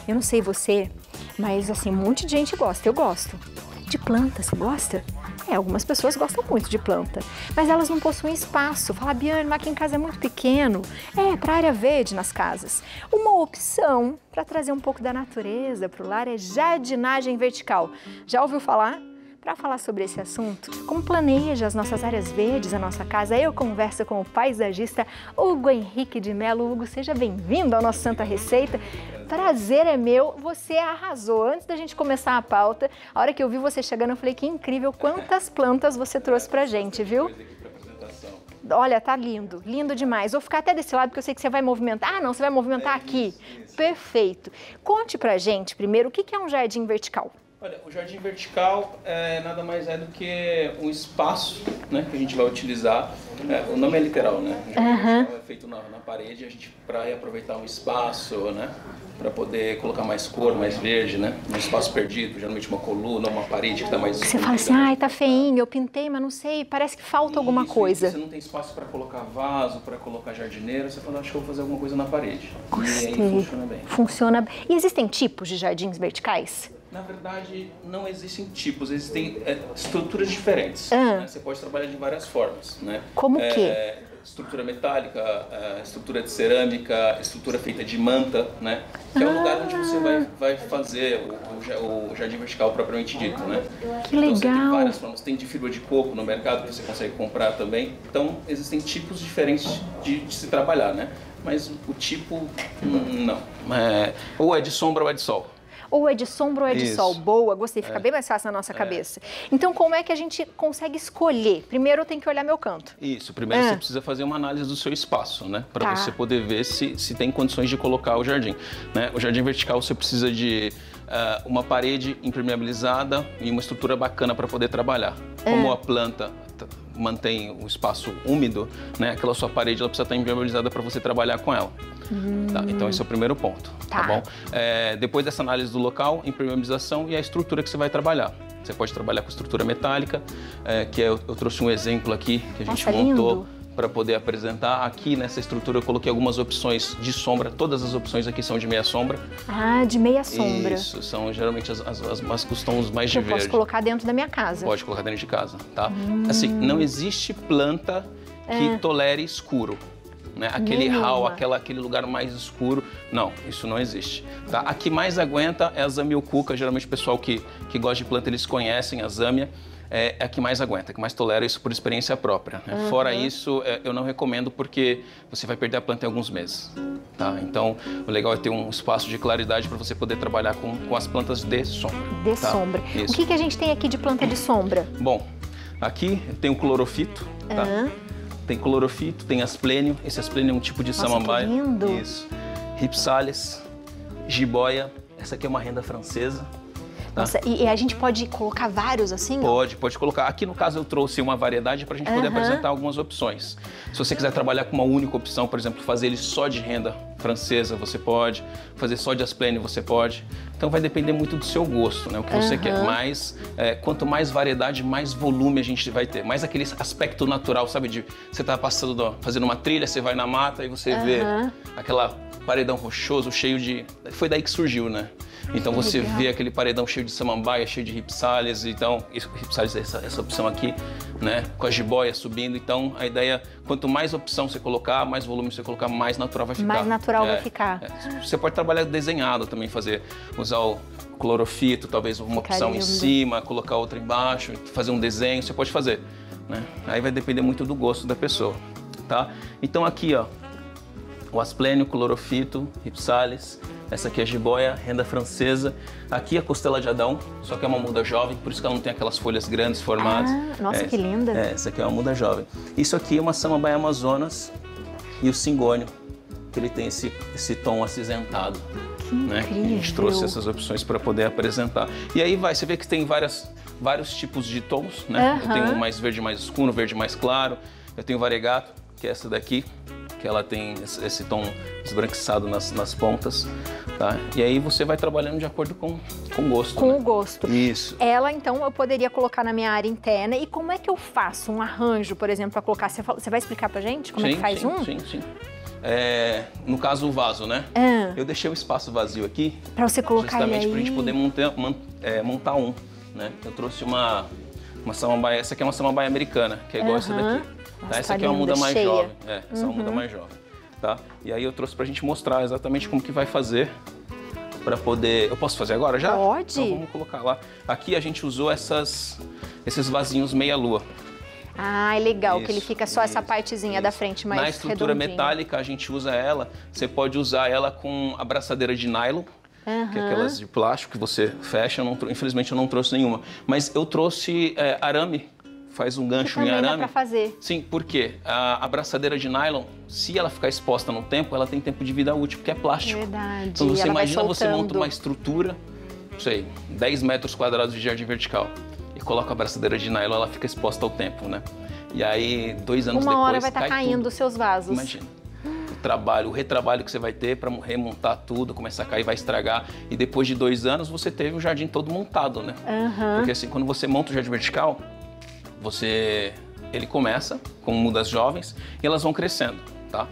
Eu não sei você, mas assim, um monte de gente gosta. Eu gosto. De planta, você gosta? Algumas pessoas gostam muito de planta, mas elas não possuem espaço. Fala, Biane, mas aqui em casa é muito pequeno. Para área verde nas casas. Uma opção para trazer um pouco da natureza para o lar é jardinagem vertical. Já ouviu falar? Para falar sobre esse assunto, como planeja as nossas áreas verdes, a nossa casa, eu converso com o paisagista Hugo Henrique de Mello. Hugo, seja bem-vindo ao nosso Santa Receita. Prazer é meu, você arrasou. Antes da gente começar a pauta, a hora que eu vi você chegando, eu falei que incrível quantas plantas você trouxe pra gente, viu? Olha, tá lindo, lindo demais. Vou ficar até desse lado, porque eu sei que você vai movimentar. Ah, não, você vai movimentar aqui. Perfeito. Conte pra gente, primeiro, o que é um jardim vertical? Olha, o jardim vertical nada mais é do que um espaço, né, que a gente vai utilizar. O nome é literal, né? O jardim vertical é feito na parede, a gente para reaproveitar um espaço, né, para poder colocar mais cor, mais verde, né, um espaço perdido, geralmente uma coluna, uma parede que está mais Você fala assim, ai, tá feinho, eu pintei, mas não sei, parece que falta alguma coisa. Você não tem espaço para colocar vaso, para colocar jardineira, você fala, acho que eu vou fazer alguma coisa na parede. Gostei. E aí funciona bem. Funciona. E existem tipos de jardins verticais? Na verdade, não existem tipos, existem estruturas diferentes. Né? Você pode trabalhar de várias formas. Né? Como o quê? Estrutura metálica, estrutura de cerâmica, estrutura feita de manta, né? Que é o lugar onde você vai fazer o jardim vertical propriamente dito. Né? Que legal! Então, você tem várias formas, tem de fibra de coco no mercado que você consegue comprar também. Então, existem tipos diferentes de se trabalhar, né? Mas o tipo, não. Ou é de sombra ou é de sol. Ou é de sombra ou é de sol. Boa, gostei, fica bem mais fácil na nossa cabeça. Então, como é que a gente consegue escolher? Primeiro eu tenho que olhar meu canto. Isso, primeiro você precisa fazer uma análise do seu espaço, né? Para você poder ver se tem condições de colocar o jardim. Né? O jardim vertical você precisa de uma parede impermeabilizada e uma estrutura bacana para poder trabalhar. Como a planta mantém o espaço úmido, né? Aquela sua parede ela precisa estar impermeabilizada para você trabalhar com ela. Tá? Então esse é o primeiro ponto, tá bom? Depois dessa análise do local, impermeabilização e a estrutura que você vai trabalhar. Você pode trabalhar com estrutura metálica, eu trouxe um exemplo aqui que a gente montou para poder apresentar. Aqui nessa estrutura eu coloquei algumas opções de sombra, todas as opções aqui são de meia sombra. Ah, de meia sombra. Isso, são geralmente as costums mais de verde. Eu posso colocar dentro da minha casa. Pode colocar dentro de casa, tá? Assim, não existe planta que tolere escuro. Né? Aquele hall, aquele lugar mais escuro, não, isso não existe. Tá? A que mais aguenta é a zamioculca, geralmente o pessoal que gosta de planta, eles conhecem a zâmia, é a que mais aguenta, que mais tolera isso por experiência própria. Né? Fora isso, eu não recomendo porque você vai perder a planta em alguns meses. Tá? Então, o legal é ter um espaço de claridade para você poder trabalhar com as plantas de sombra. De sombra. Isso. O que a gente tem aqui de planta de sombra? Bom, aqui tem o clorofito, tá? Tem clorofito, tem asplênio. Esse asplênio é um tipo de samambaia. Que lindo. Isso. Ripsales, jiboia. Essa aqui é uma renda francesa. Tá? Nossa, e a gente pode colocar vários assim? Pode colocar. Aqui no caso eu trouxe uma variedade para a gente poder apresentar algumas opções. Se você quiser trabalhar com uma única opção, por exemplo, fazer ele só de renda francesa, você pode. Fazer só de asplênio, você pode. Então vai depender muito do seu gosto, né? O que você quer. Mas quanto mais variedade, mais volume a gente vai ter. Mais aquele aspecto natural, sabe? De você tá fazendo uma trilha, você vai na mata e você vê aquela paredão rochoso, cheio de... Foi daí que surgiu, né? Então você vê aquele paredão cheio de samambaia, cheio de ripsales, então, ripsales é essa opção aqui, né? Com a jiboia subindo, então a ideia, quanto mais opção você colocar, mais volume você colocar, mais natural vai ficar. Mais natural vai ficar. Você pode trabalhar desenhado também, usar o clorofito, talvez uma opção em cima, colocar outra embaixo, fazer um desenho, você pode fazer, né? Aí vai depender muito do gosto da pessoa, tá? Então aqui, ó, o asplênio, clorofito, ripsales. Essa aqui é a jiboia, renda francesa. Aqui a costela de Adão, só que é uma muda jovem, por isso que ela não tem aquelas folhas grandes formadas. Nossa, que linda. Essa aqui é uma muda jovem. Isso aqui é uma samambaia amazonas e o cingônio, que ele tem esse tom acinzentado. Que incrível. A gente trouxe essas opções para poder apresentar. E aí você vê que tem vários tipos de tons, né? Eu tenho um mais verde mais escuro, verde mais claro. Eu tenho variegato, que é essa daqui, que ela tem esse tom esbranquiçado nas pontas, tá? E aí você vai trabalhando de acordo com o gosto. Com o gosto. Isso. Ela, então, eu poderia colocar na minha área interna. E como é que eu faço um arranjo, por exemplo, para colocar? Você vai explicar pra gente como é que faz um? Sim. no caso o vaso, né? Eu deixei um espaço vazio aqui. Pra você colocar justamente aí. pra gente poder montar um, né? Eu trouxe uma samambaia, essa aqui é uma samambaia americana, que é igual essa daqui. Nossa, Essa aqui é uma muda mais jovem. Essa é uma muda mais jovem, tá? E aí eu trouxe pra gente mostrar exatamente como que vai fazer pra poder... Eu posso fazer agora já? Pode. Então vamos colocar lá. Aqui a gente usou esses vasinhos meia-lua. Ah, é legal, que ele Isso, fica só essa isso, partezinha isso. da frente mais Na estrutura redondinha. metálica, a gente usa ela, você pode usar ela com abraçadeira de nylon, que é aquelas de plástico que você fecha. Infelizmente eu não trouxe nenhuma, mas eu trouxe arame, faz um gancho em também arame. dá pra fazer. Sim, porque a abraçadeira de nylon, se ela ficar exposta no tempo, ela tem tempo de vida útil, porque é plástico. Verdade. Então você ela vai imagina, você monta soltando. uma estrutura, não sei, 10 metros quadrados de jardim vertical e coloca a abraçadeira de nylon, ela fica exposta ao tempo, né? E aí, 2 anos depois, Uma hora vai estar cai caindo tudo. os seus vasos. Imagina. O retrabalho que você vai ter para remontar tudo, começar a cair, vai estragar. E depois de 2 anos, você teve o jardim todo montado, né? Porque assim, quando você monta o jardim vertical, ele começa com mudas jovens e elas vão crescendo, tá?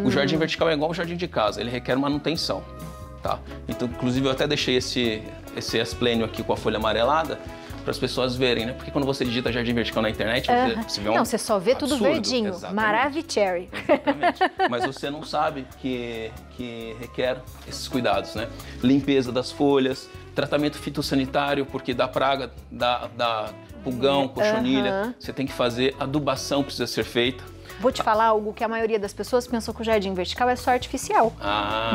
O jardim vertical é igual ao jardim de casa, ele requer manutenção, tá? Então, inclusive, eu até deixei esse asplênio aqui com a folha amarelada, para as pessoas verem, né? Porque quando você digita jardim vertical na internet, você vê um Não, você só vê tudo absurdo. verdinho. Exatamente. Maravicherry. Exatamente. Mas você não sabe que requer esses cuidados, né? Limpeza das folhas, tratamento fitossanitário, porque dá praga, dá pulgão, cochonilha. Você tem que fazer, adubação precisa ser feita. Vou te falar algo que a maioria das pessoas pensou que o jardim vertical é só artificial.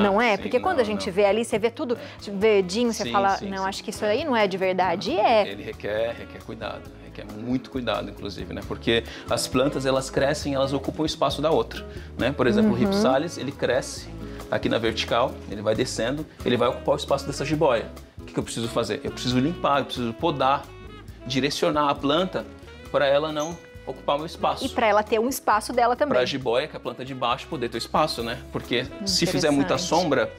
Não é? Sim, Porque quando a gente vê ali, você vê tudo verdinho, você fala, não, acho que isso aí não é de verdade. E é. Ele requer cuidado, requer muito cuidado, inclusive, né? Porque as plantas, elas crescem, elas ocupam o espaço da outra, né? Por exemplo, o Ripsalis, ele cresce aqui na vertical, ele vai descendo, ele vai ocupar o espaço dessa jiboia. O que eu preciso fazer? Eu preciso limpar, eu preciso podar, direcionar a planta para ela não ocupar o meu espaço. E para ela ter um espaço dela também. Para a jiboia, que é a planta de baixo, poder ter espaço, né? Porque se fizer muita sombra,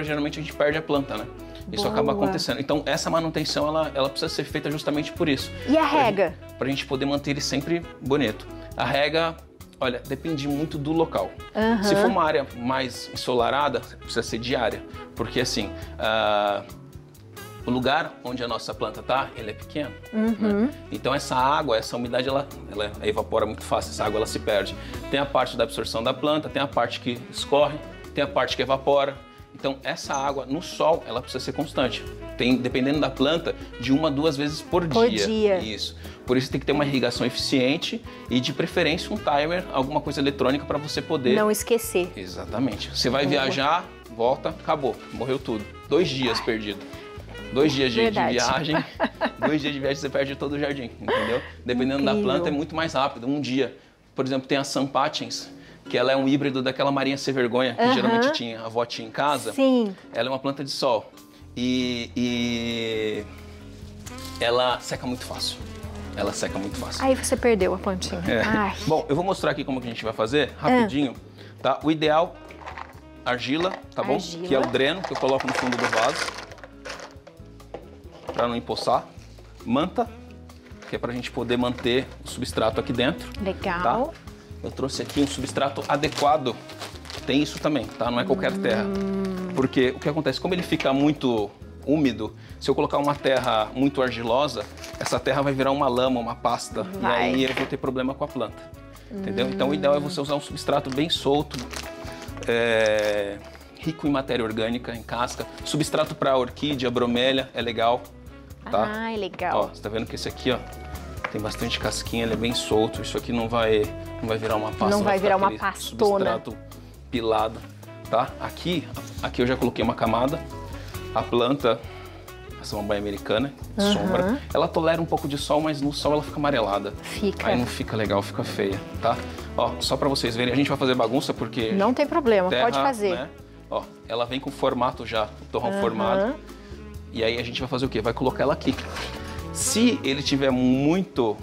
geralmente a gente perde a planta, né? Isso acaba acontecendo. Então, essa manutenção, ela precisa ser feita justamente por isso. E a rega? Para a gente poder manter ele sempre bonito. A rega, olha, depende muito do local. Se for uma área mais ensolarada, precisa ser diária. Porque, assim, o lugar onde a nossa planta está, ele é pequeno. Né? Então essa água, essa umidade, ela evapora muito fácil, essa água ela se perde. Tem a parte da absorção da planta, tem a parte que escorre, tem a parte que evapora. Então essa água no sol, ela precisa ser constante. Tem, dependendo da planta, de 1 a 2 vezes por dia. Isso. Por isso tem que ter uma irrigação eficiente e, de preferência, um timer, alguma coisa eletrônica para você poder... Não esquecer. Exatamente. Você vai viajar, volta, acabou, morreu tudo. 2 dias perdido. 2 dias de viagem, 2 dias de viagem você perde todo o jardim, entendeu? Dependendo da planta é muito mais rápido, 1 dia. Por exemplo, tem a St. Patins, que ela é um híbrido daquela marinha sem vergonha, que geralmente a avó tinha em casa. Sim. Ela é uma planta de sol e ela seca muito fácil. Ela seca muito fácil. Aí você perdeu a plantinha. Bom, eu vou mostrar aqui como que a gente vai fazer, rapidinho, tá? O ideal, argila, tá bom? Que é o dreno que eu coloco no fundo do vaso. Para não empoçar, manta, que é para a gente poder manter o substrato aqui dentro. Legal. Tá? Eu trouxe aqui um substrato adequado, tem isso também, tá? Não é qualquer terra. Porque o que acontece, como ele fica muito úmido, se eu colocar uma terra muito argilosa, essa terra vai virar uma lama, uma pasta, e aí eu vou ter problema com a planta. Entendeu? Então o ideal é você usar um substrato bem solto, rico em matéria orgânica, em casca. Substrato para orquídea, bromélia, é legal. Tá? É legal. Ó, você tá vendo que esse aqui, ó, tem bastante casquinha, ele é bem solto. Isso aqui não vai virar uma pasta. Não vai virar uma pastona. Substrato pilado, tá? Aqui eu já coloquei uma camada. A planta, essa é uma baia americana, sombra. Ela tolera um pouco de sol, mas no sol ela fica amarelada. Fica. Aí não fica legal, fica feia, tá? Ó, só pra vocês verem, a gente vai fazer bagunça porque... Não tem problema, terra, pode fazer. Né? Ó, ela vem com formato já, o torrão formado. E aí a gente vai fazer o quê? Vai colocar ela aqui. Se ele tiver muito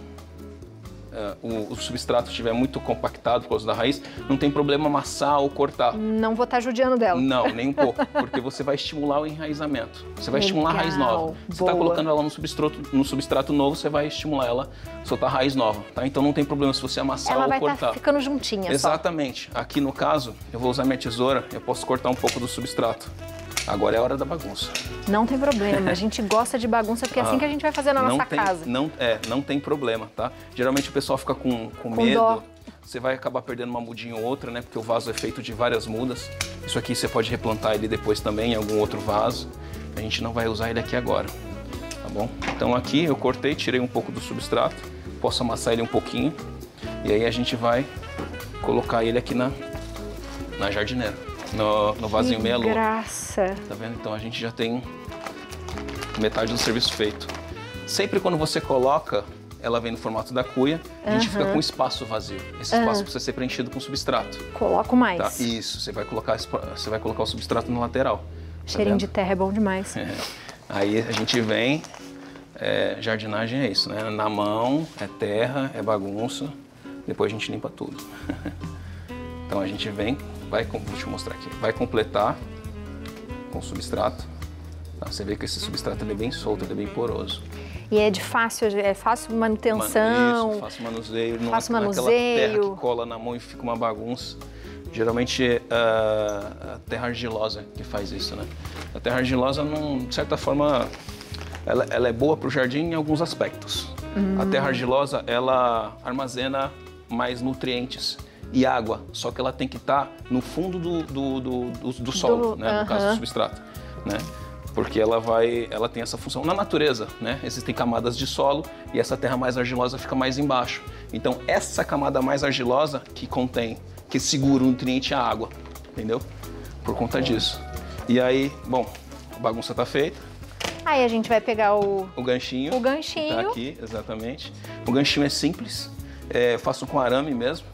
o substrato estiver muito compactado por causa da raiz, não tem problema amassar ou cortar. Não vou estar judiando dela. Não, nem um pouco, porque você vai estimular o enraizamento. Você vai estimular a raiz nova. Você está colocando ela no substrato novo, você vai estimular ela a soltar a raiz nova, tá? Então não tem problema se você amassar ou cortar. Ela vai estar ficando juntinha. Exatamente. Só. Aqui no caso, eu vou usar minha tesoura, eu posso cortar um pouco do substrato. Agora é a hora da bagunça. Não tem problema, a gente gosta de bagunça porque é assim que a gente vai fazer na nossa casa. Não tem problema, tá? Geralmente o pessoal fica com medo, dó. Você vai acabar perdendo uma mudinha ou outra, né? Porque o vaso é feito de várias mudas. Isso aqui você pode replantar ele depois também em algum outro vaso. A gente não vai usar ele aqui agora, tá bom? Então aqui eu cortei, tirei um pouco do substrato, posso amassar ele um pouquinho e aí a gente vai colocar ele aqui na jardineira. No vasinho meia-lua. Graça! Tá vendo? Então a gente já tem metade do serviço feito. Sempre quando você coloca, ela vem no formato da cuia, a gente fica com espaço vazio. Esse espaço precisa ser preenchido com substrato. Coloco mais. Tá? Isso, você vai colocar o substrato na lateral. Cheirinho de terra é bom demais. Aí a gente vem, jardinagem é isso, né? Na mão, é terra, é bagunça, depois a gente limpa tudo. Então a gente vem, deixa eu mostrar aqui, vai completar com o substrato. Tá? Você vê que esse substrato ele é bem solto, ele é bem poroso. E é fácil manutenção. Isso, fácil manuseio. Não fácil é manuseio. Aquela terra que cola na mão e fica uma bagunça. Geralmente é a terra argilosa que faz isso, né? A terra argilosa, de certa forma, ela é boa para o jardim em alguns aspectos. A terra argilosa, ela armazena mais nutrientes e água, só que ela tem que estar no fundo do solo, né? No caso do substrato, né? Porque ela tem essa função. Na natureza, né? Existem camadas de solo e essa terra mais argilosa fica mais embaixo. Então, essa camada mais argilosa que segura o nutriente é a água, entendeu? Por conta disso. E aí, bom, a bagunça tá feita. Aí a gente vai pegar o ganchinho. O ganchinho. Tá aqui, exatamente. O ganchinho é simples. Faço com arame mesmo,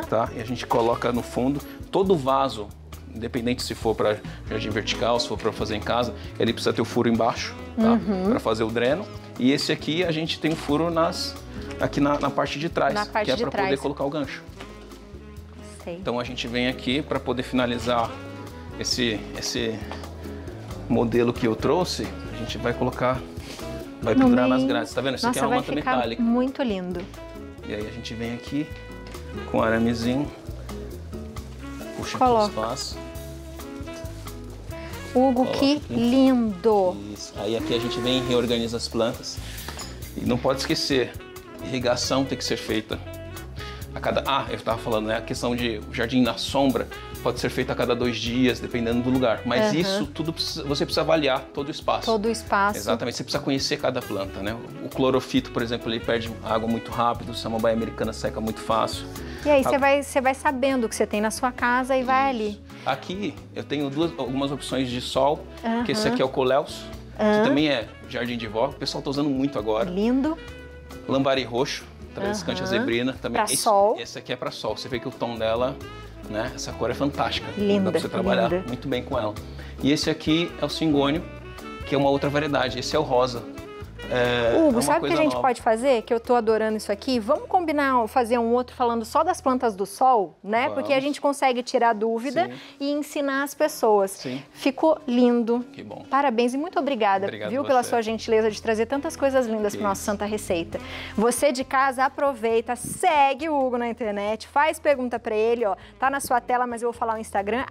tá? E a gente coloca no fundo. Todo vaso, independente se for para jardim vertical, se for para fazer em casa, ele precisa ter o furo embaixo, tá? Para fazer o dreno. E esse aqui a gente tem um furo aqui na parte de trás, que é para poder colocar o gancho. Sei. Então a gente vem aqui para poder finalizar esse modelo que eu trouxe. A gente vai pendurar nas grades, tá vendo? Isso aqui é uma manta metálica. Muito lindo. E aí a gente vem aqui com o aramezinho, puxa aqui o espaço. Hugo, que lindo! Isso. Aí aqui a gente vem e reorganiza as plantas. E não pode esquecer, irrigação tem que ser feita eu estava falando, né? A questão de o jardim na sombra pode ser feita a cada 2 dias, dependendo do lugar. Mas isso tudo você precisa avaliar todo o espaço. Todo o espaço. Exatamente, você precisa conhecer cada planta, né? O clorofito, por exemplo, ele perde água muito rápido, a samambaia americana seca muito fácil. E aí você vai sabendo o que você tem na sua casa e vai ali. Aqui eu tenho algumas opções de sol, que esse aqui é o Coleus, que também é jardim de vó, o pessoal está usando muito agora. Lindo. Lambari roxo, Travescante azebrina. Também. Sol. Esse aqui é para sol, você vê que o tom dela, né? Essa cor é fantástica. Linda, dá para você trabalhar muito bem com ela. E esse aqui é o cingônio, que é uma outra variedade. Esse é o rosa. Hugo, sabe o que a gente pode fazer? Que eu tô adorando isso aqui. Vamos combinar, fazer um outro falando só das plantas do sol, né? Vamos. Porque a gente consegue tirar dúvida e ensinar as pessoas. Sim. Ficou lindo. Que bom. Parabéns e muito obrigada, Obrigado pela sua gentileza de trazer tantas coisas lindas para nossa Santa Receita. Você de casa aproveita, segue o Hugo na internet, faz pergunta para ele, ó. Tá na sua tela, mas eu vou falar o Instagram,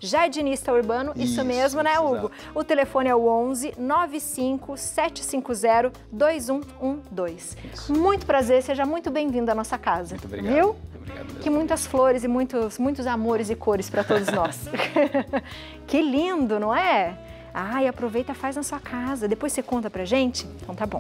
@jardinista-urbano. Isso mesmo, né, Hugo? Exato. O telefone é o 11 95 750 2112. Isso. Muito prazer, seja muito bem-vindo à nossa casa. Muito obrigado. Viu? Muito obrigado mesmo. Que muitas flores e muitos amores e cores para todos nós. Que lindo, não é? Ai, aproveita e faz na sua casa. Depois você conta pra gente? Então tá bom.